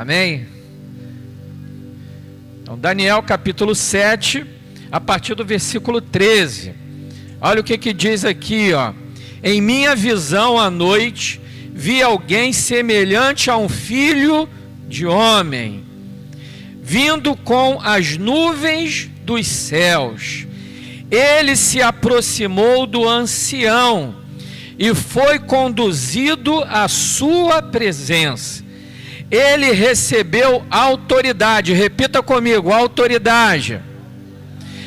Amém? Então, Daniel capítulo 7, a partir do versículo 13. Olha o que diz aqui, ó. Em minha visão à noite, vi alguém semelhante a um filho de homem, vindo com as nuvens dos céus. Ele se aproximou do ancião e foi conduzido à sua presença. Ele recebeu autoridade. Repita comigo, autoridade.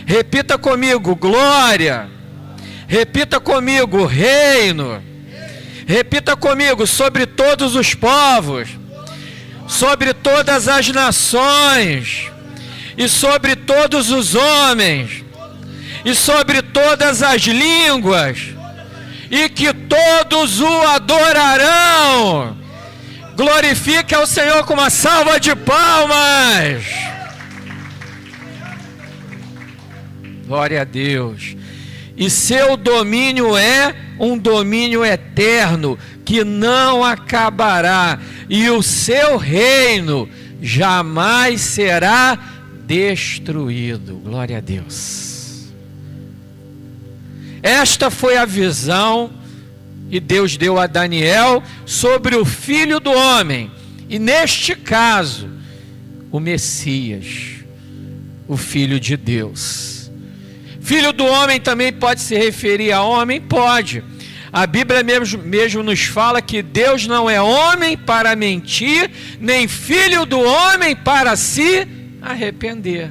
Repita comigo, glória. Repita comigo, reino. Repita comigo, sobre todos os povos, sobre todas as nações, e sobre todos os homens, e sobre todas as línguas, e que todos o adorarão. Glorifique ao Senhor com uma salva de palmas. Glória a Deus. E seu domínio é um domínio eterno, que não acabará, e o seu reino jamais será destruído. Glória a Deus. Esta foi a visão que Deus deu a Daniel sobre o Filho do Homem, e neste caso, o Messias, o Filho de Deus. Filho do homem também pode se referir a homem? Pode. A Bíblia mesmo nos fala que Deus não é homem para mentir, nem filho do homem para se arrepender.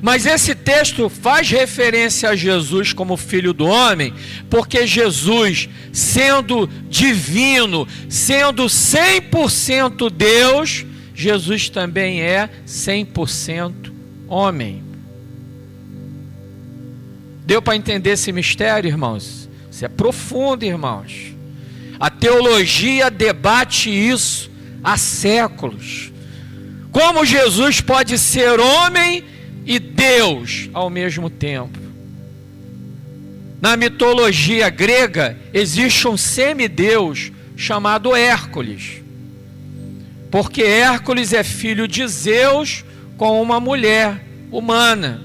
Mas esse texto faz referência a Jesus como filho do homem, porque Jesus, sendo divino, sendo 100% Deus, Jesus também é 100% homem. Deu para entender esse mistério, irmãos? Isso é profundo, irmãos. A teologia debate isso há séculos. Como Jesus pode ser homem e Deus ao mesmo tempo? Na mitologia grega existe um semideus chamado Hércules, porque Hércules é filho de Zeus com uma mulher humana.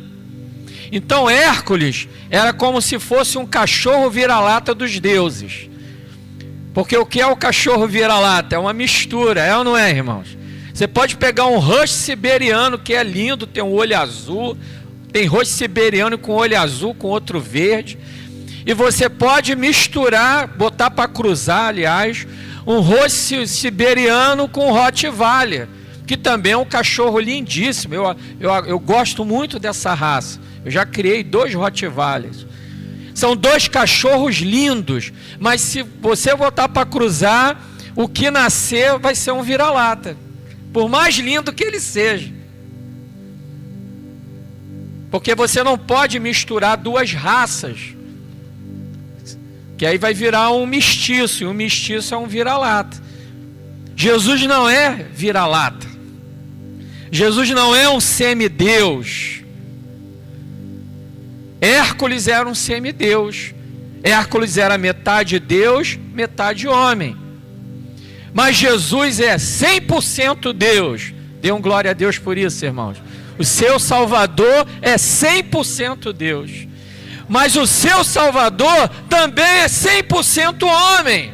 Então Hércules era como se fosse um cachorro vira-lata dos deuses. Porque o que é o cachorro vira-lata? É uma mistura, é ou não é, irmãos? Você pode pegar um husky siberiano que é lindo, tem um olho azul, tem husky siberiano com olho azul, com outro verde, e você pode misturar, botar para cruzar, aliás, um husky siberiano com um Rottweiler, que também é um cachorro lindíssimo. Eu gosto muito dessa raça. Eu já criei 2 Rottweilers. São 2 cachorros lindos, mas se você botar para cruzar, o que nascer vai ser um vira-lata, por mais lindo que ele seja. Porque você não pode misturar 2 raças, que aí vai virar um mestiço, e um mestiço é um vira-lata. Jesus não é vira-lata. Jesus não é um semideus. Hércules era um semideus. Hércules era metade Deus, metade homem. Mas Jesus é 100% Deus. Dê um glória a Deus por isso, irmãos. O seu Salvador é 100% Deus. Mas o seu Salvador também é 100% homem.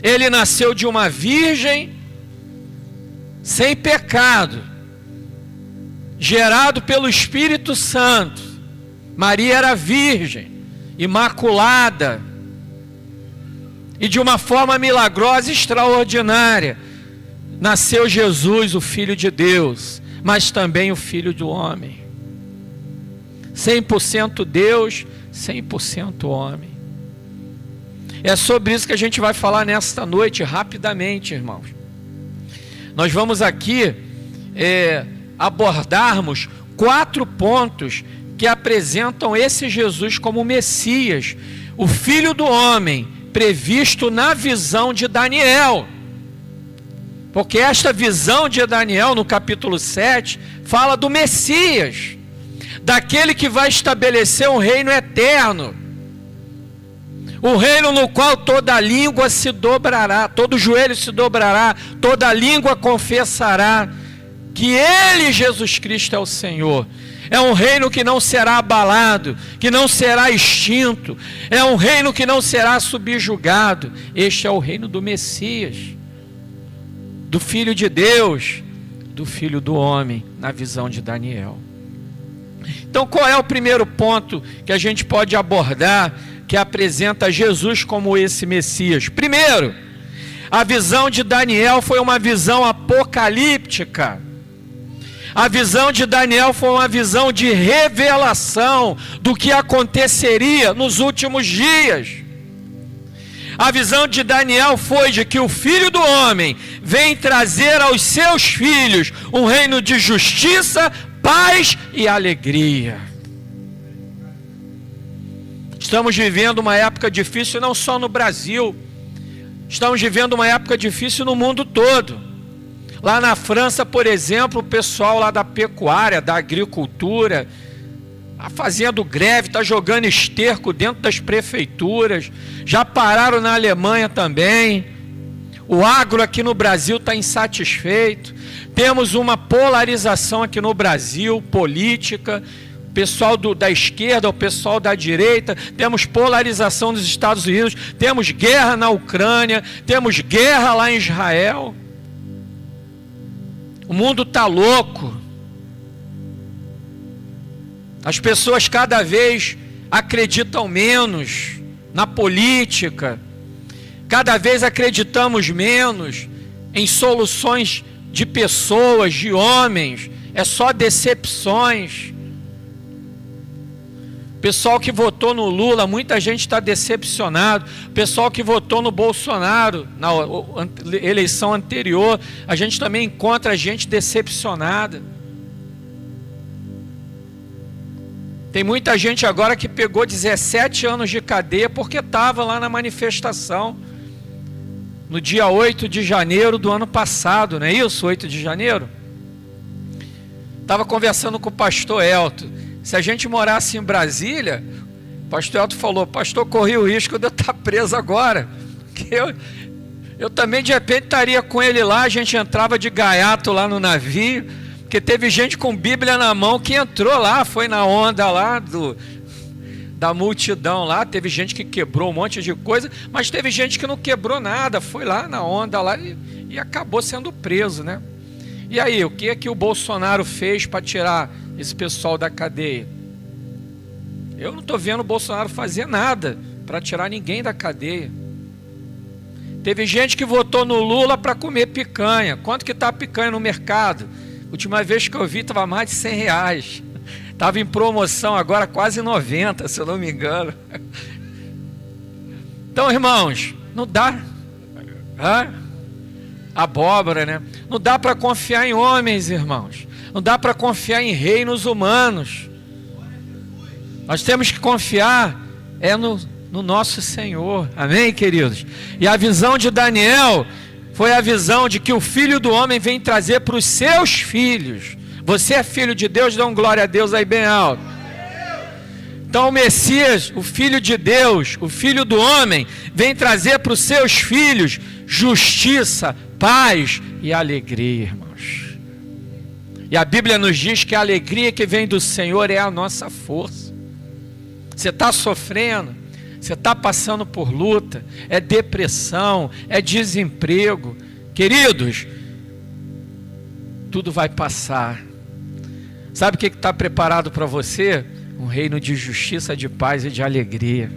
Ele nasceu de uma virgem sem pecado, gerado pelo Espírito Santo. Maria era virgem, imaculada, e de uma forma milagrosa e extraordinária, nasceu Jesus, o Filho de Deus, mas também o Filho do homem. 100% Deus, 100% homem. É sobre isso que a gente vai falar nesta noite, rapidamente, irmãos. Nós vamos aqui abordarmos 4 pontos que apresentam esse Jesus como Messias, o Filho do homem, previsto na visão de Daniel. Porque esta visão de Daniel, no capítulo 7, fala do Messias, daquele que vai estabelecer um reino eterno. O reino no qual toda língua se dobrará, todo joelho se dobrará, toda língua confessará que Ele, Jesus Cristo, é o Senhor. É um reino que não será abalado, que não será extinto. É um reino que não será subjugado. Este é o reino do Messias, do Filho de Deus, do Filho do homem, na visão de Daniel. Então, qual é o primeiro ponto que a gente pode abordar, que apresenta Jesus como esse Messias? Primeiro, a visão de Daniel foi uma visão apocalíptica. A visão de Daniel foi uma visão de revelação do que aconteceria nos últimos dias. A visão de Daniel foi de que o Filho do Homem vem trazer aos seus filhos um reino de justiça, paz e alegria. Estamos vivendo uma época difícil não só no Brasil, estamos vivendo uma época difícil no mundo todo. Lá na França, por exemplo, o pessoal lá da pecuária, da agricultura, está fazendo greve, está jogando esterco dentro das prefeituras. Já pararam na Alemanha também. O agro aqui no Brasil está insatisfeito. Temos uma polarização aqui no Brasil, política. O pessoal da esquerda, o pessoal da direita. Temos polarização nos Estados Unidos. Temos guerra na Ucrânia. Temos guerra lá em Israel. O mundo está louco. As pessoas cada vez acreditam menos na política. Cada vez acreditamos menos em soluções de pessoas, de homens. É só decepções. Pessoal que votou no Lula, muita gente está decepcionado. Pessoal que votou no Bolsonaro, na eleição anterior, a gente também encontra gente decepcionada. Tem muita gente agora que pegou 17 anos de cadeia porque estava lá na manifestação, no dia 8 de janeiro do ano passado, não é isso? 8 de janeiro? Estava conversando com o pastor Elton. Se a gente morasse em Brasília, o pastor Elton falou: pastor, corri o risco de eu estar preso agora. Eu também de repente estaria com ele lá, a gente entrava de gaiato lá no navio, porque teve gente com Bíblia na mão que entrou lá, foi na onda lá da multidão lá, teve gente que quebrou um monte de coisa, mas teve gente que não quebrou nada, foi lá na onda lá e acabou sendo preso, né? E aí, o que é que o Bolsonaro fez para tirar esse pessoal da cadeia? Eu não estou vendo o Bolsonaro fazer nada para tirar ninguém da cadeia. Teve gente que votou no Lula para comer picanha. Quanto que está a picanha no mercado? Última vez que eu vi estava mais de R$100. Estava em promoção agora quase 90, se eu não me engano. Então, irmãos, não dá. Abóbora, né? Não dá para confiar em homens, irmãos. Não dá para confiar em reinos humanos. Nós temos que confiar no nosso Senhor. Amém, queridos? E a visão de Daniel foi a visão de que o Filho do Homem vem trazer para os seus filhos. Você é filho de Deus? Dá um glória a Deus aí bem alto. Então o Messias, o Filho de Deus, o Filho do Homem, vem trazer para os seus filhos justiça, paz e alegria, irmãos. E a Bíblia nos diz que a alegria que vem do Senhor é a nossa força. Você está sofrendo, você está passando por luta, é depressão, é desemprego. Queridos, tudo vai passar. Sabe o que está preparado para você? Um reino de justiça, de paz e de alegria.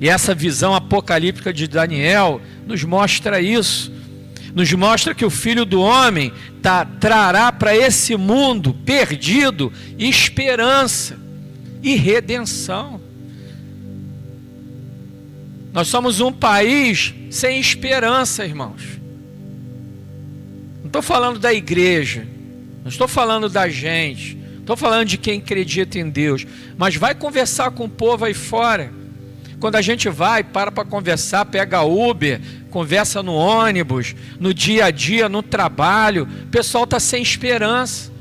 E essa visão apocalíptica de Daniel nos mostra isso. Nos mostra que o Filho do Homem trará para esse mundo perdido esperança e redenção. Nós somos um país sem esperança, irmãos. Não estou falando da igreja, não estou falando da gente, estou falando de quem acredita em Deus. Mas vai conversar com o povo aí fora. Quando a gente para conversar, pega Uber, conversa no ônibus, no dia a dia, no trabalho, o pessoal está sem esperança.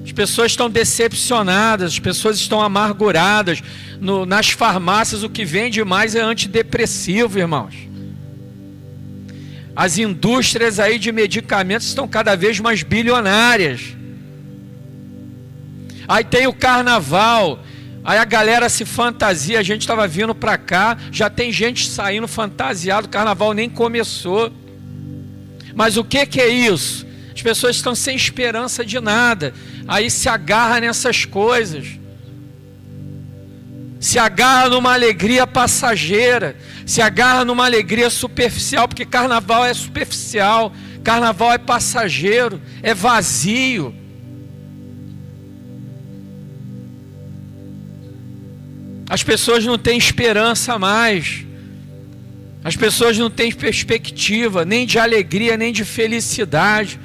As pessoas estão decepcionadas, as pessoas estão amarguradas. Nas farmácias o que vende mais é antidepressivo, irmãos. As indústrias aí de medicamentos estão cada vez mais bilionárias. Aí tem o carnaval, aí a galera se fantasia, a gente estava vindo para cá, já tem gente saindo fantasiado, o carnaval nem começou. Mas o que é isso? As pessoas estão sem esperança de nada, aí se agarra nessas coisas, se agarra numa alegria passageira, se agarra numa alegria superficial, porque carnaval é superficial, carnaval é passageiro, é vazio. As pessoas não têm esperança mais, as pessoas não têm perspectiva, nem de alegria, nem de felicidade.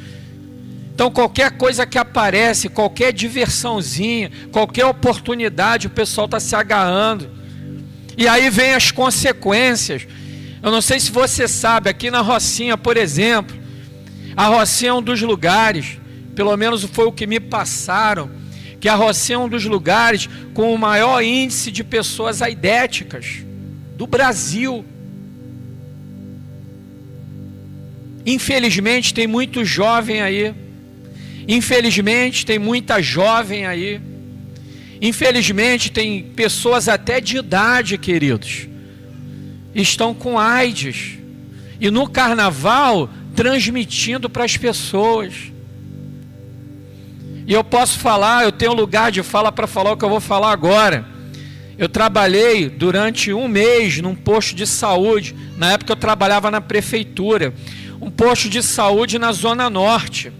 Então qualquer coisa que aparece, qualquer diversãozinha, qualquer oportunidade, o pessoal está se agarrando. E aí vem as consequências. Eu não sei se você sabe, aqui na Rocinha, por exemplo, a Rocinha é um dos lugares, pelo menos foi o que me passaram, que a Rocinha é um dos lugares com o maior índice de pessoas aidéticas do Brasil. Infelizmente tem muito jovem aí. Infelizmente tem muita jovem aí. Infelizmente tem pessoas até de idade, queridos, estão com AIDS. E no carnaval transmitindo para as pessoas. E eu posso falar, eu tenho lugar de fala para falar o que eu vou falar agora. Eu trabalhei durante um mês num posto de saúde. Na época eu trabalhava na prefeitura. Um posto de saúde na Zona Norte.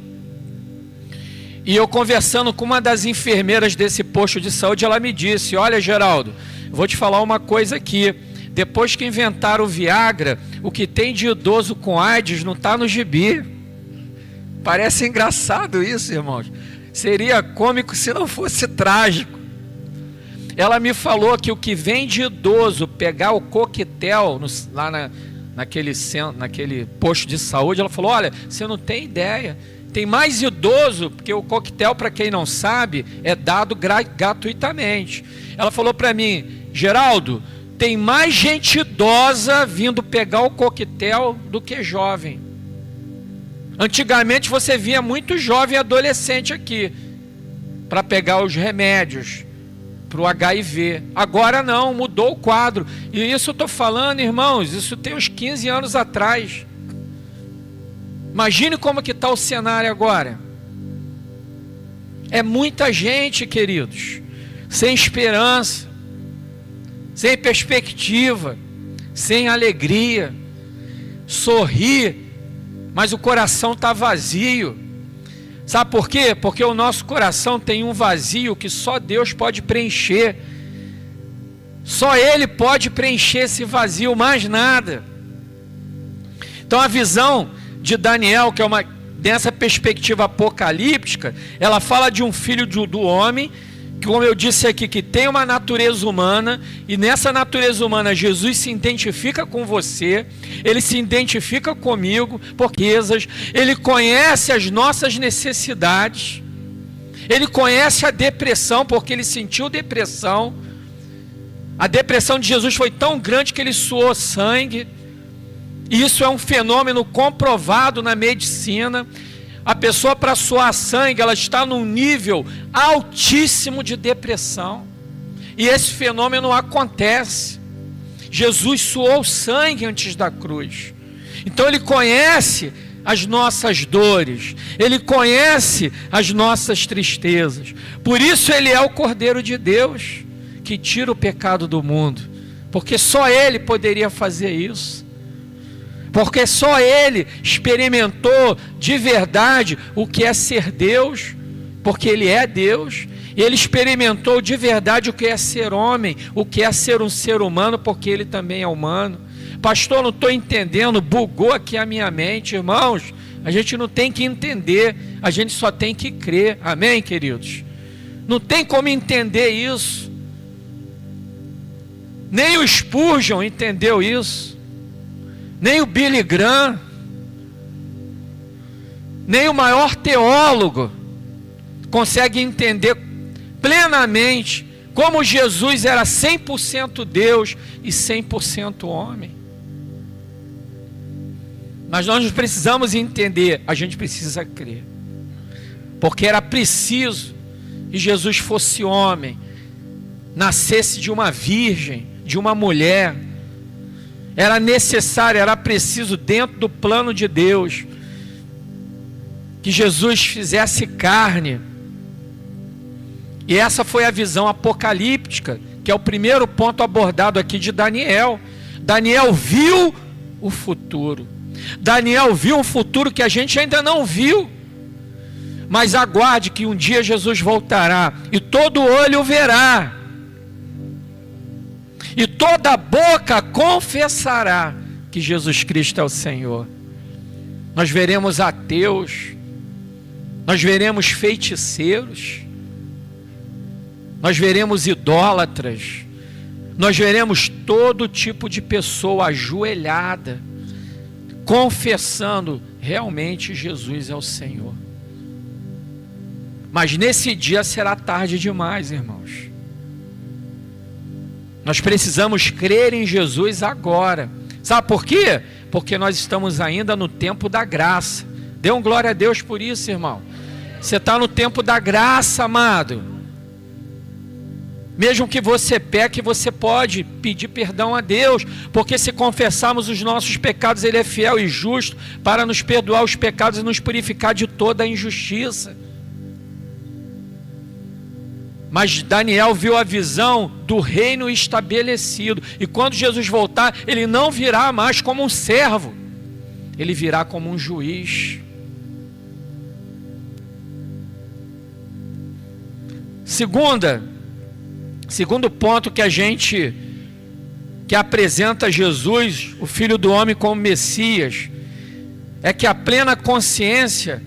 E eu conversando com uma das enfermeiras desse posto de saúde, ela me disse: olha, Geraldo, vou te falar uma coisa aqui. Depois que inventaram o Viagra, o que tem de idoso com AIDS não está no gibi. Parece engraçado isso, irmãos. Seria cômico se não fosse trágico. Ela me falou que o que vem de idoso pegar o coquetel lá naquele posto de saúde, ela falou: olha, você não tem ideia, tem mais idoso, porque o coquetel, para quem não sabe, é dado gratuitamente. Ela falou para mim: Geraldo, tem mais gente idosa vindo pegar o coquetel do que jovem. Antigamente você via muito jovem e adolescente aqui para pegar os remédios para o HIV. Agora não, mudou o quadro. E isso eu estou falando, irmãos, isso tem uns 15 anos atrás. Imagine como que está o cenário agora. É muita gente, queridos, sem esperança, sem perspectiva, sem alegria, sorrir, mas o coração está vazio. Sabe por quê? Porque o nosso coração tem um vazio que só Deus pode preencher. Só Ele pode preencher esse vazio, mais nada. Então a visão de Daniel, que é dessa perspectiva apocalíptica, ela fala de um filho do homem, que, como eu disse aqui, que tem uma natureza humana, e nessa natureza humana Jesus se identifica com você, Ele se identifica comigo, porque Ele conhece as nossas necessidades, Ele conhece a depressão, porque Ele sentiu depressão. A depressão de Jesus foi tão grande que Ele suou sangue, e isso é um fenômeno comprovado na medicina. A pessoa, para suar sangue, ela está num nível altíssimo de depressão. E esse fenômeno acontece. Jesus suou sangue antes da cruz. Então Ele conhece as nossas dores. Ele conhece as nossas tristezas. Por isso Ele é o Cordeiro de Deus, que tira o pecado do mundo. Porque só Ele poderia fazer isso. Porque só Ele experimentou de verdade o que é ser Deus, porque Ele é Deus. Ele experimentou de verdade o que é ser homem, o que é ser um ser humano, porque Ele também é humano. Pastor, não estou entendendo, bugou aqui a minha mente. Irmãos, a gente não tem que entender, a gente só tem que crer. Amém, queridos? Não tem como entender isso. Nem o Spurgeon entendeu isso. Nem o Billy Graham, nem o maior teólogo consegue entender plenamente como Jesus era 100% Deus e 100% homem. Mas nós precisamos entender, a gente precisa crer. Porque era preciso que Jesus fosse homem, nascesse de uma virgem, de uma mulher. Era necessário, era preciso, dentro do plano de Deus, que Jesus fizesse carne. E essa foi a visão apocalíptica, que é o primeiro ponto abordado aqui de Daniel. Daniel viu o futuro. Daniel viu um futuro que a gente ainda não viu. Mas aguarde que um dia Jesus voltará e todo olho o verá. E toda boca confessará que Jesus Cristo é o Senhor. Nós veremos ateus, nós veremos feiticeiros, nós veremos idólatras, nós veremos todo tipo de pessoa ajoelhada, confessando realmente Jesus é o Senhor. Mas nesse dia será tarde demais, irmãos. Nós precisamos crer em Jesus agora. Sabe por quê? Porque nós estamos ainda no tempo da graça. Dê um glória a Deus por isso, irmão. Você está no tempo da graça, amado. Mesmo que você peque, você pode pedir perdão a Deus, porque se confessarmos os nossos pecados, Ele é fiel e justo para nos perdoar os pecados e nos purificar de toda a injustiça. Mas Daniel viu a visão do reino estabelecido, e quando Jesus voltar, Ele não virá mais como um servo, Ele virá como um juiz. Segundo ponto que apresenta Jesus, o Filho do Homem, como Messias, é que a plena consciência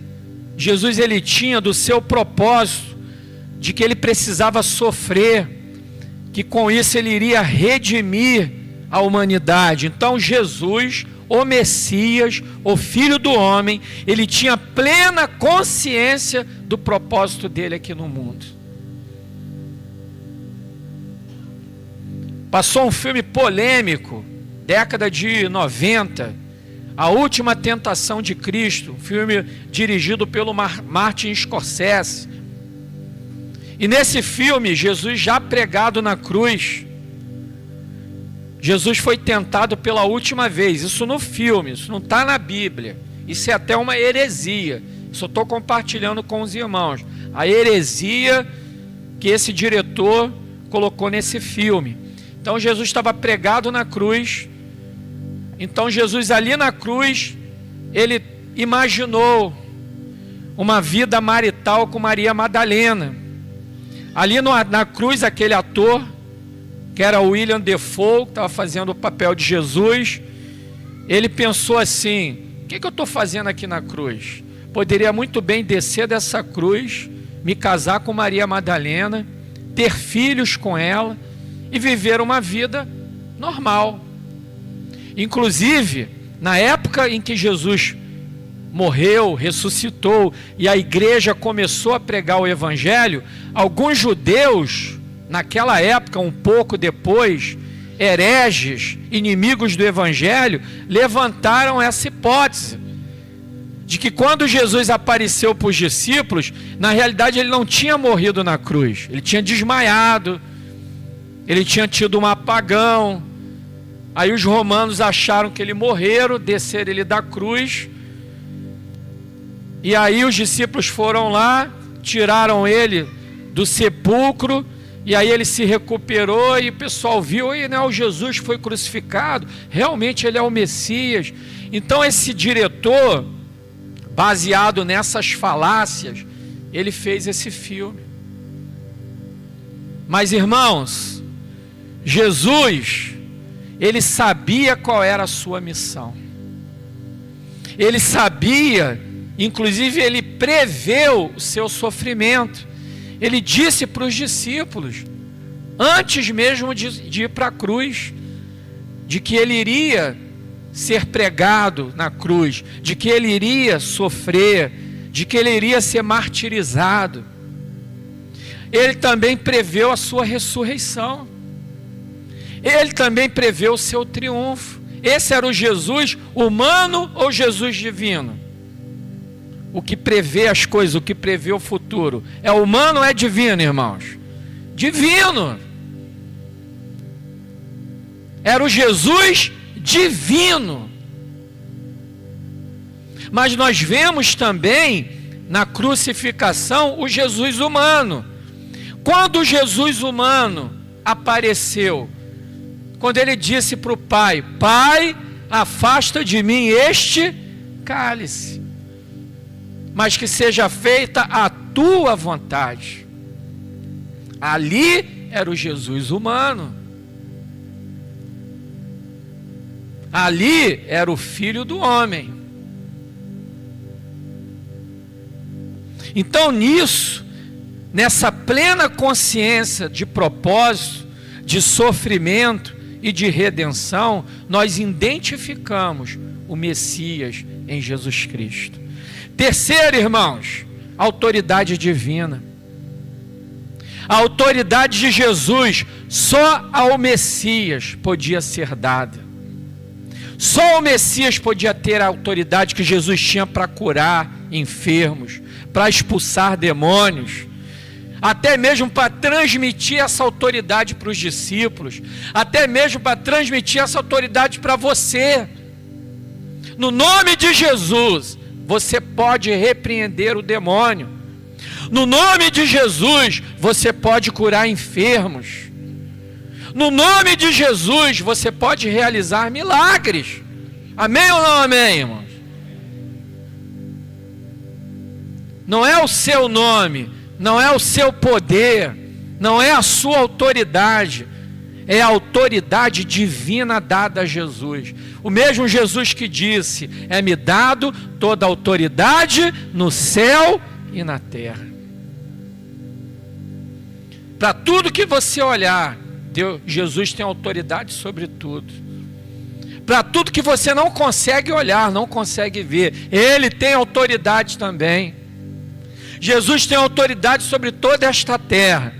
Jesus ele tinha do seu propósito, de que ele precisava sofrer, que com isso ele iria redimir a humanidade. Então Jesus, o Messias, o Filho do Homem, ele tinha plena consciência do propósito dele aqui no mundo. Passou um filme polêmico, década de 90, A Última Tentação de Cristo, um filme dirigido pelo Martin Scorsese. E nesse filme, Jesus já pregado na cruz, Jesus foi tentado pela última vez. Isso no filme, isso não está na Bíblia. Isso é até uma heresia. Só estou compartilhando com os irmãos a heresia que esse diretor colocou nesse filme. Então Jesus estava pregado na cruz. Então Jesus ali na cruz, ele imaginou uma vida marital com Maria Madalena. Ali na cruz, aquele ator, que era o William Dafoe, que estava fazendo o papel de Jesus, ele pensou assim: o que eu estou fazendo aqui na cruz? Poderia muito bem descer dessa cruz, me casar com Maria Madalena, ter filhos com ela e viver uma vida normal. Inclusive, na época em que Jesus morreu, ressuscitou e a igreja começou a pregar o evangelho, alguns judeus, naquela época, um pouco depois, hereges, inimigos do evangelho, levantaram essa hipótese de que quando Jesus apareceu para os discípulos, na realidade ele não tinha morrido na cruz, ele tinha desmaiado, ele tinha tido um apagão. Aí os romanos acharam que ele morreu, desceram ele da cruz. E aí os discípulos foram lá, tiraram ele do sepulcro, e aí ele se recuperou, e o pessoal viu, e não, Jesus foi crucificado, realmente ele é o Messias. Então esse diretor, baseado nessas falácias, ele fez esse filme. Mas irmãos, Jesus, ele sabia qual era a sua missão. Ele sabia, inclusive ele preveu o seu sofrimento. Ele disse para os discípulos, antes mesmo de ir para a cruz, de que ele iria ser pregado na cruz, de que ele iria sofrer, de que ele iria ser martirizado. Ele também preveu a sua ressurreição. Ele também preveu o seu triunfo. Esse era o Jesus humano ou Jesus divino? O que prevê as coisas, o que prevê o futuro. É humano ou é divino, irmãos? Divino. Era o Jesus divino. Mas nós vemos também na crucificação o Jesus humano. Quando o Jesus humano apareceu, quando ele disse para o Pai: Pai, afasta de mim este cálice, mas que seja feita a tua vontade. Ali era o Jesus humano. Ali era o Filho do homem. Então nisso, nessa plena consciência de propósito, de sofrimento e de redenção, nós identificamos o Messias em Jesus Cristo. Terceiro, irmãos, autoridade divina. A autoridade de Jesus só ao Messias podia ser dada. Só o Messias podia ter a autoridade que Jesus tinha para curar enfermos, para expulsar demônios, até mesmo para transmitir essa autoridade para os discípulos, até mesmo para transmitir essa autoridade para você. No nome de Jesus, você pode repreender o demônio. No nome de Jesus, você pode curar enfermos. No nome de Jesus, você pode realizar milagres. Amém ou não amém, irmãos? Não é o seu nome, não é o seu poder, não é a sua autoridade, é a autoridade divina dada a Jesus. O mesmo Jesus que disse: é-me dado toda a autoridade no céu e na terra. Para tudo que você olhar, Jesus tem autoridade sobre tudo. Para tudo que você não consegue olhar, não consegue ver, Ele tem autoridade também. Jesus tem autoridade sobre toda esta terra.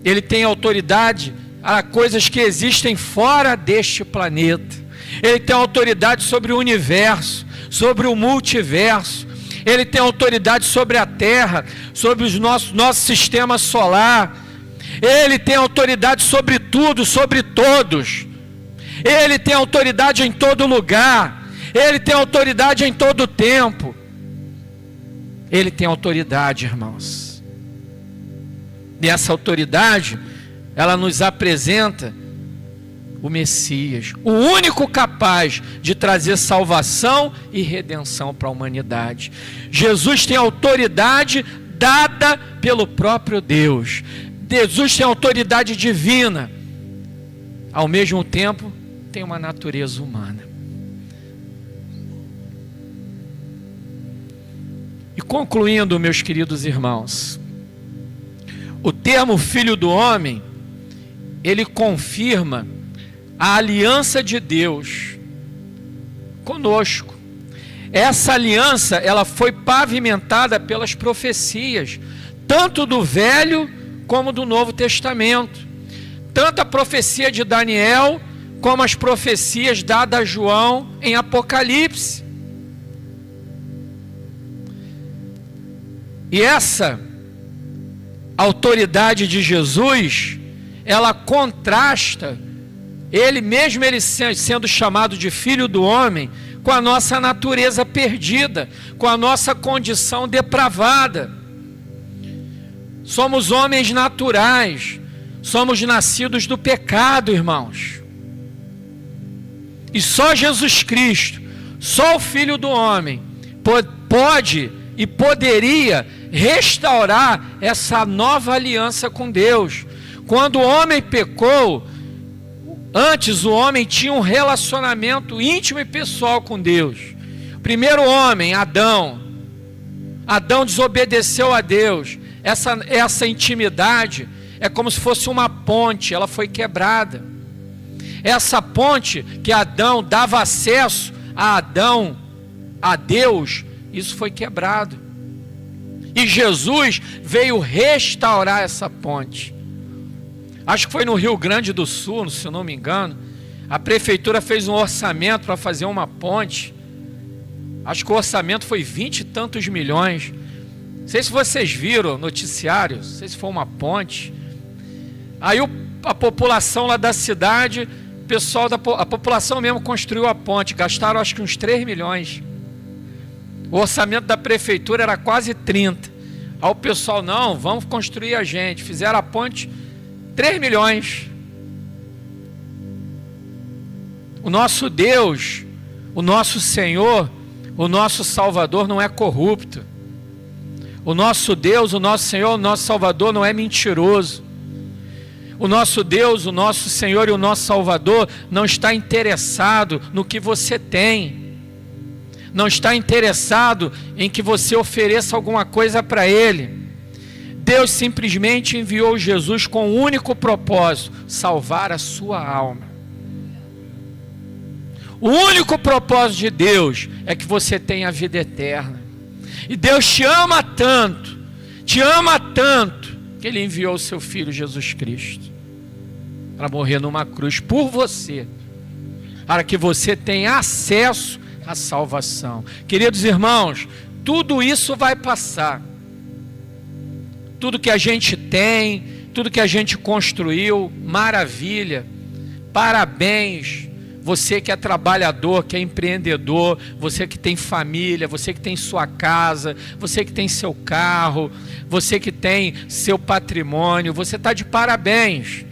Ele tem autoridade a coisas que existem fora deste planeta. Ele tem autoridade sobre o universo, sobre o multiverso. Ele tem autoridade sobre a terra, sobre o nosso sistema solar. Ele tem autoridade sobre tudo, sobre todos. Ele tem autoridade em todo lugar. Ele tem autoridade em todo tempo. Ele tem autoridade, irmãos. E essa autoridade, ela nos apresenta o Messias, o único capaz de trazer salvação e redenção para a humanidade. Jesus tem autoridade dada pelo próprio Deus. Jesus tem autoridade divina, ao mesmo tempo tem uma natureza humana. E concluindo, meus queridos irmãos, o termo Filho do Homem, ele confirma a aliança de Deus conosco. Essa aliança, ela foi pavimentada pelas profecias, tanto do Velho como do Novo Testamento. Tanto a profecia de Daniel, como as profecias dadas a João em Apocalipse. E essa autoridade de Jesus, ela contrasta, ele mesmo ele sendo chamado de Filho do Homem, com a nossa natureza perdida, com a nossa condição depravada. Somos homens naturais, somos nascidos do pecado, irmãos. E só Jesus Cristo, só o Filho do Homem, pode e poderia restaurar essa nova aliança com Deus. Quando o homem pecou, antes o homem tinha um relacionamento íntimo e pessoal com Deus. O primeiro homem, Adão desobedeceu a Deus. Essa intimidade é como se fosse uma ponte, ela foi quebrada. Essa ponte que Adão dava acesso a Adão, a Deus, isso foi quebrado. E Jesus veio restaurar essa ponte. Acho que foi no Rio Grande do Sul, se eu não me engano. A prefeitura fez um orçamento para fazer uma ponte. Acho que o orçamento foi 20 e tantos milhões. Não sei se vocês viram o noticiário, não sei se foi uma ponte. Aí a população lá da cidade, a população mesmo construiu a ponte. Gastaram acho que uns 3 milhões. O orçamento da prefeitura era quase 30. Aí o pessoal, não, vamos construir a gente. Fizeram a ponte, 3 milhões. O nosso Deus, o nosso Senhor, o nosso Salvador não é corrupto. O nosso Deus, o nosso Senhor, o nosso Salvador não é mentiroso. O nosso Deus, o nosso Senhor e o nosso Salvador não está interessado no que você tem. Não está interessado em que você ofereça alguma coisa para Ele. Deus simplesmente enviou Jesus com o único propósito: salvar a sua alma. O único propósito de Deus é que você tenha a vida eterna. E Deus te ama tanto, que Ele enviou o seu Filho Jesus Cristo para morrer numa cruz por você, para que você tenha acesso à salvação. Queridos irmãos, tudo isso vai passar. Tudo que a gente tem, tudo que a gente construiu, maravilha, parabéns. Você que é trabalhador, que é empreendedor, você que tem família, você que tem sua casa, você que tem seu carro, você que tem seu patrimônio, você está de parabéns.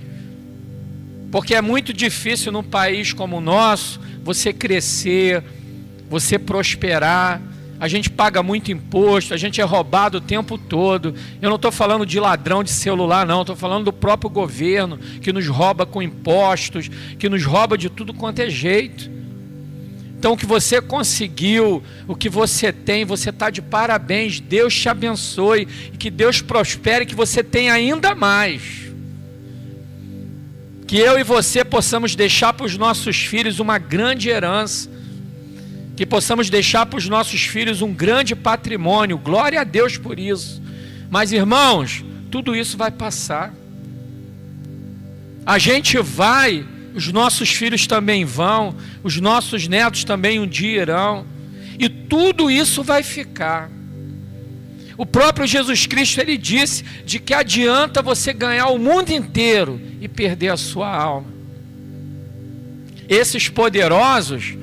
Porque é muito difícil num país como o nosso, você crescer, você prosperar. A gente paga muito imposto, a gente é roubado o tempo todo. Eu não estou falando de ladrão de celular, não. Estou falando do próprio governo, que nos rouba com impostos, que nos rouba de tudo quanto é jeito. Então o que você conseguiu, o que você tem, você está de parabéns. Deus te abençoe, e que Deus prospere, que você tenha ainda mais. Que eu e você possamos deixar para os nossos filhos uma grande herança. Que possamos deixar para os nossos filhos um grande patrimônio. Glória a Deus por isso. Mas irmãos, tudo isso vai passar. A gente vai, os nossos filhos também vão, os nossos netos também um dia irão. E tudo isso vai ficar. O próprio Jesus Cristo, Ele disse de que adianta você ganhar o mundo inteiro e perder a sua alma. Esses poderosos,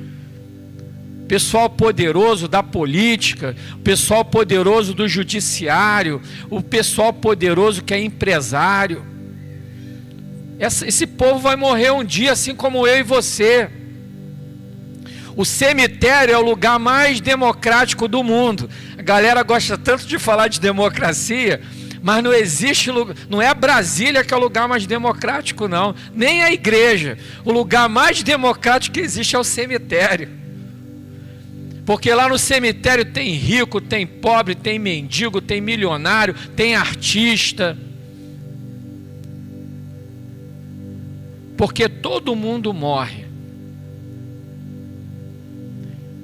pessoal poderoso da política, o pessoal poderoso do judiciário, o pessoal poderoso que é empresário, esse povo vai morrer um dia, assim como eu e você. O cemitério é o lugar mais democrático do mundo. A galera gosta tanto de falar de democracia, mas não existe lugar, não é Brasília que é o lugar mais democrático, não, nem a igreja. O lugar mais democrático que existe é o cemitério. Porque lá no cemitério tem rico, tem pobre, tem mendigo, tem milionário, tem artista. Porque todo mundo morre.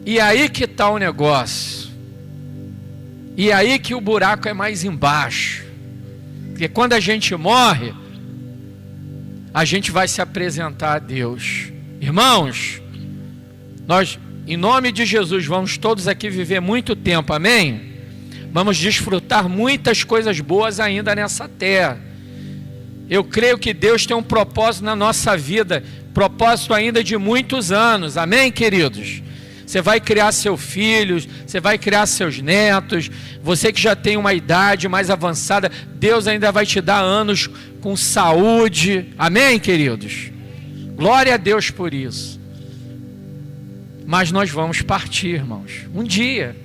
E aí que está o negócio. E aí que o buraco é mais embaixo. Porque quando a gente morre, a gente vai se apresentar a Deus. Irmãos, nós, em nome de Jesus, vamos todos aqui viver muito tempo, amém? Vamos desfrutar muitas coisas boas ainda nessa terra. Eu creio que Deus tem um propósito na nossa vida, propósito ainda de muitos anos, amém, queridos? Você vai criar seus filhos, você vai criar seus netos, você que já tem uma idade mais avançada, Deus ainda vai te dar anos com saúde, amém, queridos? Glória a Deus por isso. Mas nós vamos partir, irmãos, um dia.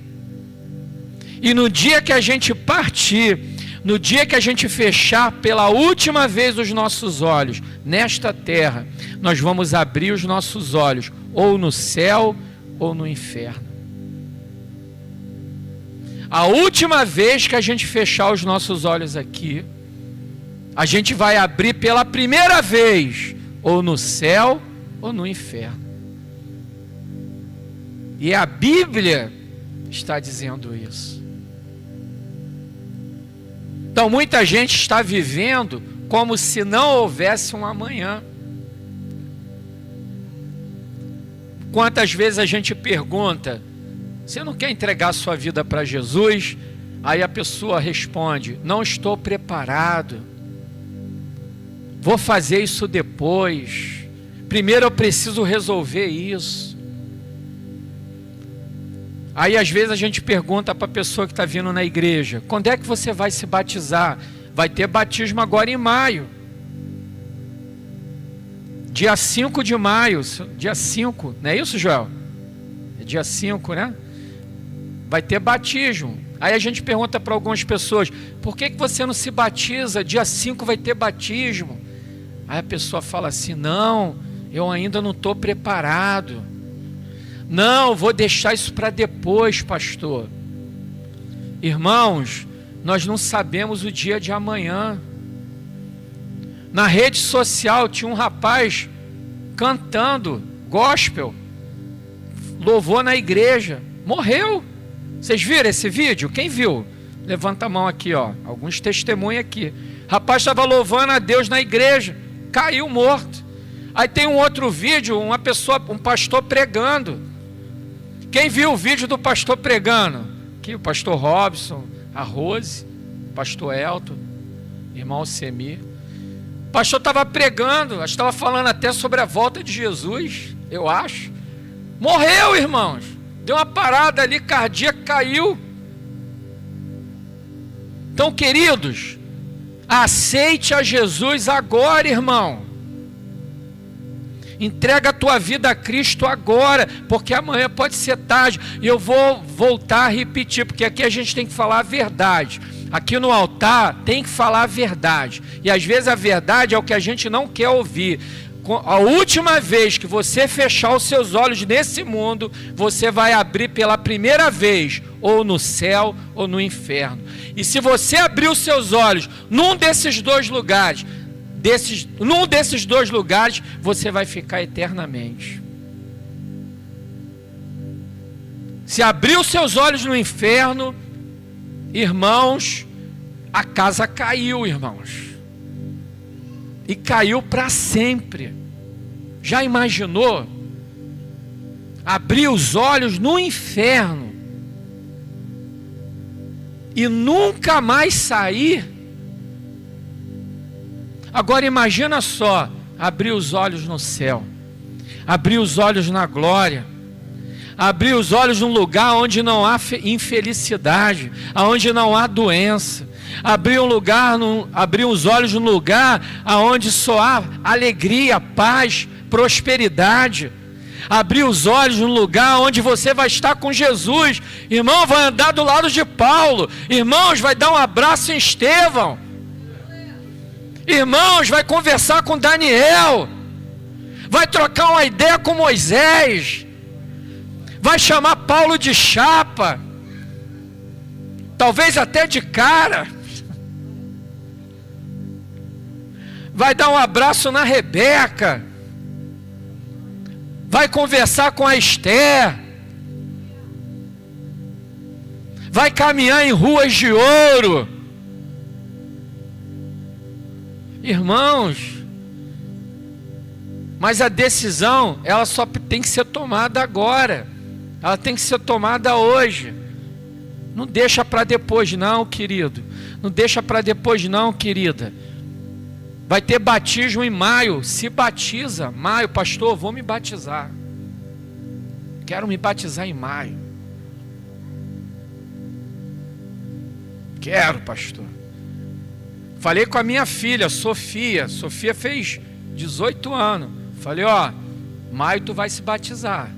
E no dia que a gente partir, no dia que a gente fechar pela última vez os nossos olhos nesta terra, nós vamos abrir os nossos olhos ou no céu ou no inferno. A última vez que a gente fechar os nossos olhos aqui, a gente vai abrir pela primeira vez ou no céu ou no inferno. E a Bíblia está dizendo isso. Então muita gente está vivendo como se não houvesse um amanhã. Quantas vezes a gente pergunta: você não quer entregar a sua vida para Jesus? Aí a pessoa responde: não estou preparado, vou fazer isso depois, primeiro eu preciso resolver isso. Aí às vezes a gente pergunta para a pessoa que está vindo na igreja: quando é que você vai se batizar? Vai ter batismo agora em maio, dia 5 de maio, dia 5, não é isso, Joel? É dia 5, né? Vai ter batismo. Aí a gente pergunta para algumas pessoas: por que você não se batiza? Dia 5 vai ter batismo. Aí a pessoa fala assim: não, eu ainda não estou preparado. Não, vou deixar isso para depois, pastor. Irmãos, nós não sabemos o dia de amanhã. Na rede social tinha um rapaz cantando gospel, louvor na igreja, morreu. Vocês viram esse vídeo? Quem viu? Levanta a mão aqui, ó. Alguns testemunhos aqui. O rapaz estava louvando a Deus na igreja, caiu morto. Aí tem um outro vídeo, um pastor pregando. Quem viu o vídeo do pastor pregando? Aqui o pastor Robson, a Rose, o pastor Elton, irmão Semir. O pastor estava pregando, estava falando até sobre a volta de Jesus, eu acho. Morreu, irmãos. Deu uma parada ali cardíaca, caiu. Então, queridos, aceite a Jesus agora, irmão. Entrega a tua vida a Cristo agora, porque amanhã pode ser tarde. E eu vou voltar a repetir, porque aqui a gente tem que falar a verdade. Aqui no altar tem que falar a verdade. E às vezes a verdade é o que a gente não quer ouvir. A última vez que você fechar os seus olhos nesse mundo, você vai abrir pela primeira vez, ou no céu ou no inferno. E se você abrir os seus olhos num desses dois lugares, você vai ficar eternamente. Se abrir os seus olhos no inferno, irmãos, a casa caiu, irmãos. E caiu para sempre. Já imaginou? Abrir os olhos no inferno e nunca mais sair? Agora imagina só, abrir os olhos no céu, abrir os olhos na glória, abrir os olhos num lugar onde não há infelicidade, onde não há doença, abrir os olhos num lugar onde só há alegria, paz, prosperidade. Abrir os olhos num lugar onde você vai estar com Jesus. Irmão, vai andar do lado de Paulo. Irmãos, vai dar um abraço em Estevão. Irmãos, vai conversar com Daniel. Vai trocar uma ideia com Moisés. Vai chamar Paulo de chapa. Talvez até de cara. Vai dar um abraço na Rebeca. Vai conversar com a Esther. Vai caminhar em ruas de ouro. Irmãos, mas a decisão, ela só tem que ser tomada agora. Ela tem que ser tomada hoje. Não deixa para depois não, querido. Não deixa para depois não, querida. Vai ter batismo em maio. Se batiza. Maio, pastor, vou me batizar. Quero me batizar em maio. Quero, pastor. Falei com a minha filha, Sofia. Sofia fez 18 anos. Falei, ó, maio tu vai se batizar.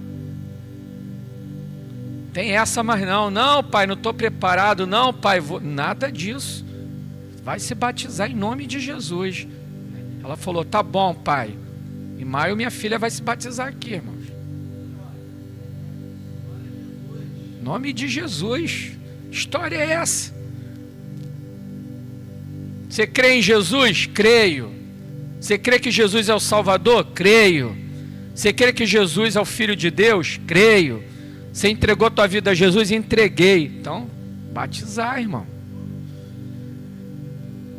Tem essa mais não. Não, pai, não estou preparado. Não, pai, nada disso. Vai se batizar em nome de Jesus. Ela falou, tá bom, pai. Em maio minha filha vai se batizar aqui, irmãos. Em nome de Jesus. História é essa? Você crê em Jesus? Creio. Você crê que Jesus é o Salvador? Creio. Você crê que Jesus é o Filho de Deus? Creio. Você entregou a tua vida a Jesus? Entreguei. Então, batizar, irmão.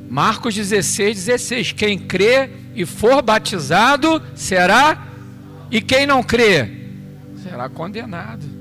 Marcos 16:16. Quem crê e for batizado será, e quem não crê será condenado.